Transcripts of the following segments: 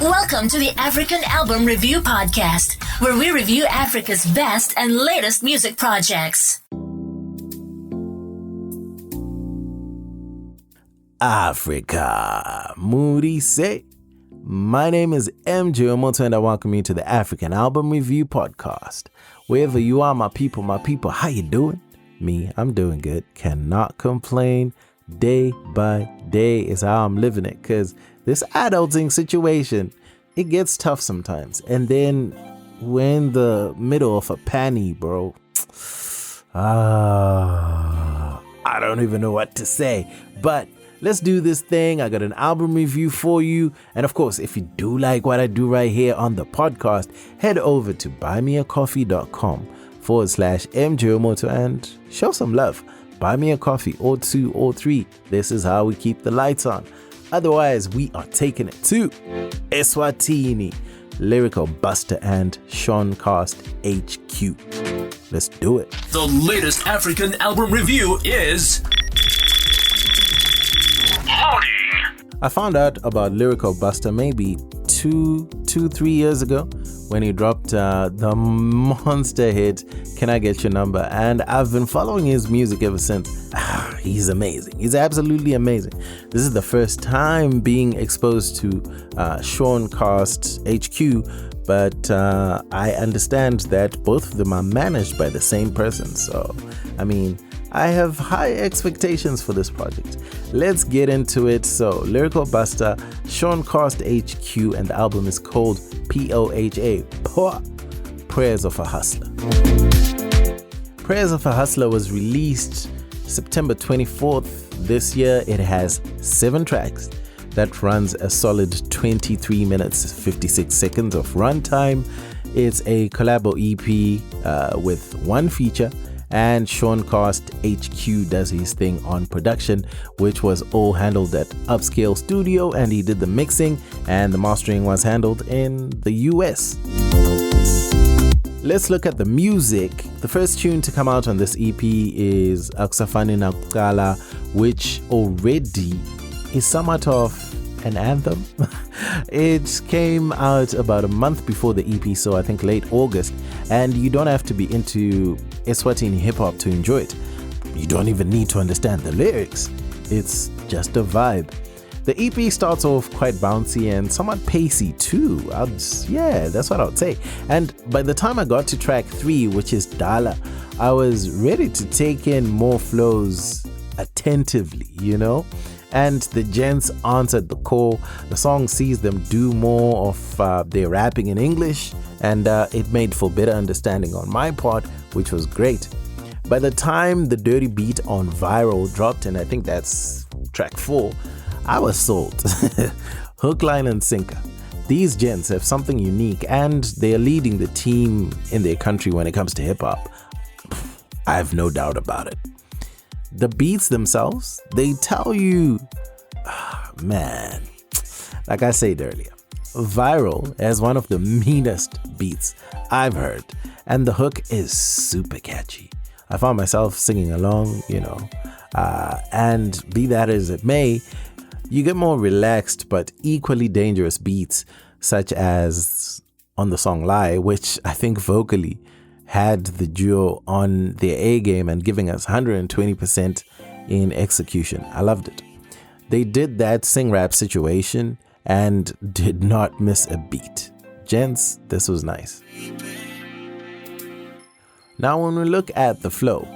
Welcome to the African Album Review Podcast, where we review Africa's best and latest music projects. Africa, Moody say. My name is Wemoto, and I welcome you to the African Album Review Podcast. Wherever you are, my people, how you doing? Me, I'm doing good. Cannot complain. Day by day is how I'm living it, because this adulting situation, it gets tough sometimes. And then we're in the middle of a panny, bro. I don't even know what to say, but let's do this thing. I got an album review for you. And of course, if you do like what I do right here on the podcast, head over to buymeacoffee.com/MJOmoto and show some love. Buy me a coffee or 2 or 3. This is how we keep the lights on. Otherwise, we are taking it to eSwatini, Lyrikal Busta, and Shawncast HQ. Let's do it. The latest African album review is I found out about Lyrikal Busta maybe 3 years ago when he dropped the monster hit, Can I Get Your Number? And I've been following his music ever since. He's amazing. He's absolutely amazing. This is the first time being exposed to Shawncast HQ, but I understand that both of them are managed by the same person. So, I mean, I have high expectations for this project. Let's get into it. So, Lyrikal Busta, Shawncast HQ, and the album is called POAH, Prayers of a Hustler. Prayers of a Hustler was released September 24th this year. It has 7 tracks that runs a solid 23 minutes, 56 seconds of runtime. It's a collabo EP with 1 feature. And Shawncast HQ does his thing on production, which was all handled at Upscale Studio, and he did the mixing, and the mastering was handled in the US. Let's look at the music. The first tune to come out on this EP is Akusafani Nakuqala, which already is somewhat of an anthem. It came out about a month before the EP, so I think late August, and you don't have to be into eSwatini hip-hop to enjoy it. You don't even need to understand the lyrics. It's just a vibe. The EP starts off quite bouncy and somewhat pacey too. That's what I would say. And by the time I got to track 3, which is Dala, I was ready to take in more flows attentively, you know? And the gents answered the call. The song sees them do more of their rapping in English, and it made for better understanding on my part, which was great. By the time the dirty beat on Viral dropped, and I think that's track 4, I was sold. Hook, line, and sinker. These gents have something unique, and they are leading the team in their country when it comes to hip-hop. I have no doubt about it. The beats themselves, they tell you, man, like I said earlier, Viral has one of the meanest beats I've heard, and the hook is super catchy. I found myself singing along, and be that as it may, you get more relaxed but equally dangerous beats, such as on the song Lie, which I think vocally had the duo on their A game and giving us 120% in execution. I loved it. They did that sing rap situation and did not miss a beat. Gents, this was nice. Now when we look at the flow,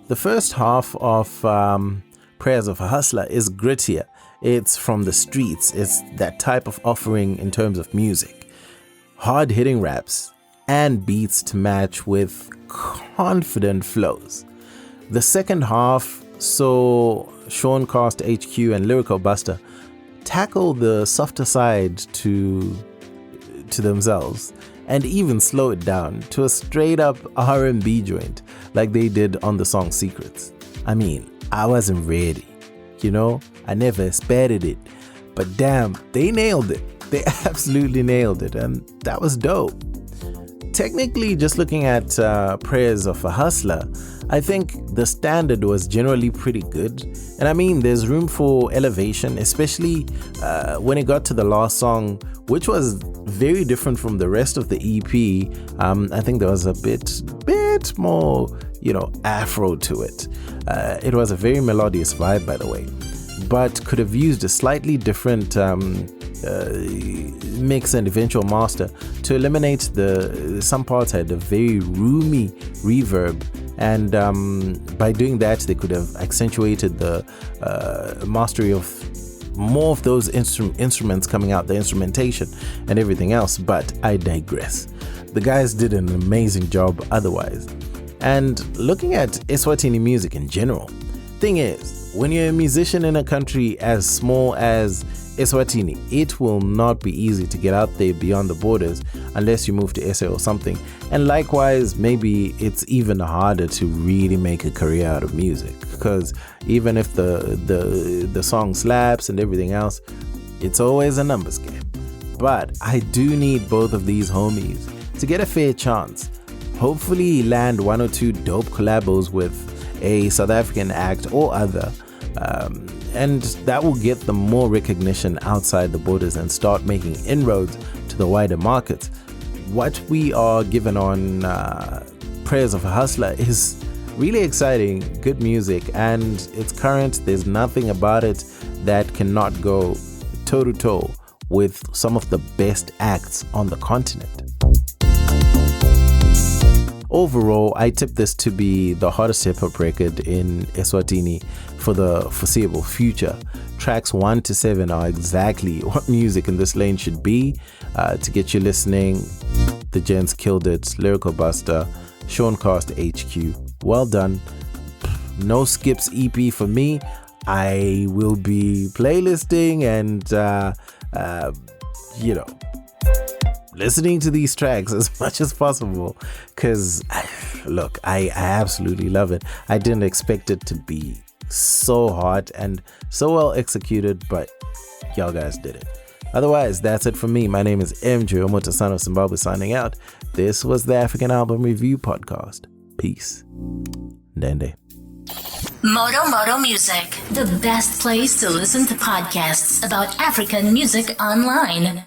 the first half of Prayers of a Hustler is grittier. It's from the streets. It's that type of offering in terms of music. Hard-hitting raps and beats to match with confident flows. The second half saw Shawncast HQ and Lyrikal Busta tackle the softer side to themselves and even slow it down to a straight up R&B joint like they did on the song Secrets. I mean, I wasn't ready, I never expected it, but damn, they nailed it. They absolutely nailed it, and that was dope. technically, just looking at Prayers of a Hustler, I think the standard was generally pretty good. And I mean, there's room for elevation, especially when it got to the last song, which was very different from the rest of the EP. I think there was a bit more, Afro to it. It was a very melodious vibe, by the way, but could have used a slightly different mix and eventual master to eliminate some parts had a very roomy reverb, and by doing that they could have accentuated the mastery of more of those instruments coming out, the instrumentation and everything else. But I digress. The guys did an amazing job otherwise. And looking at eSwatini music in general, thing is, when you're a musician in a country as small as eSwatini, it will not be easy to get out there beyond the borders unless you move to SA or something. And likewise, maybe it's even harder to really make a career out of music, because even if the song slaps and everything else, it's always a numbers game. But I do need both of these homies to get a fair chance. Hopefully land one or two dope collabos with a South African act or other, and that will get them more recognition outside the borders and start making inroads to the wider markets. What we are given on Prayers of a Hustler is really exciting, good music, and it's current. There's nothing about it that cannot go toe to toe with some of the best acts on the continent. Overall, I tip this to be the hottest hip-hop record in eSwatini for the foreseeable future. Tracks 1 to 7 are exactly what music in this lane should be. To get you listening, the gents killed it. Lyrikal Busta, Shawncast HQ, well done. No skips EP for me. I will be playlisting and listening to these tracks as much as possible, because look, I absolutely love it. I didn't expect it to be so hot and so well executed, but y'all guys did it. Otherwise, that's it from me. My name is MJ Wemoto, son of Zimbabwe, signing out. This was the African Album Review Podcast. Peace. Ndende. Moto Music, the best place to listen to podcasts about African music online.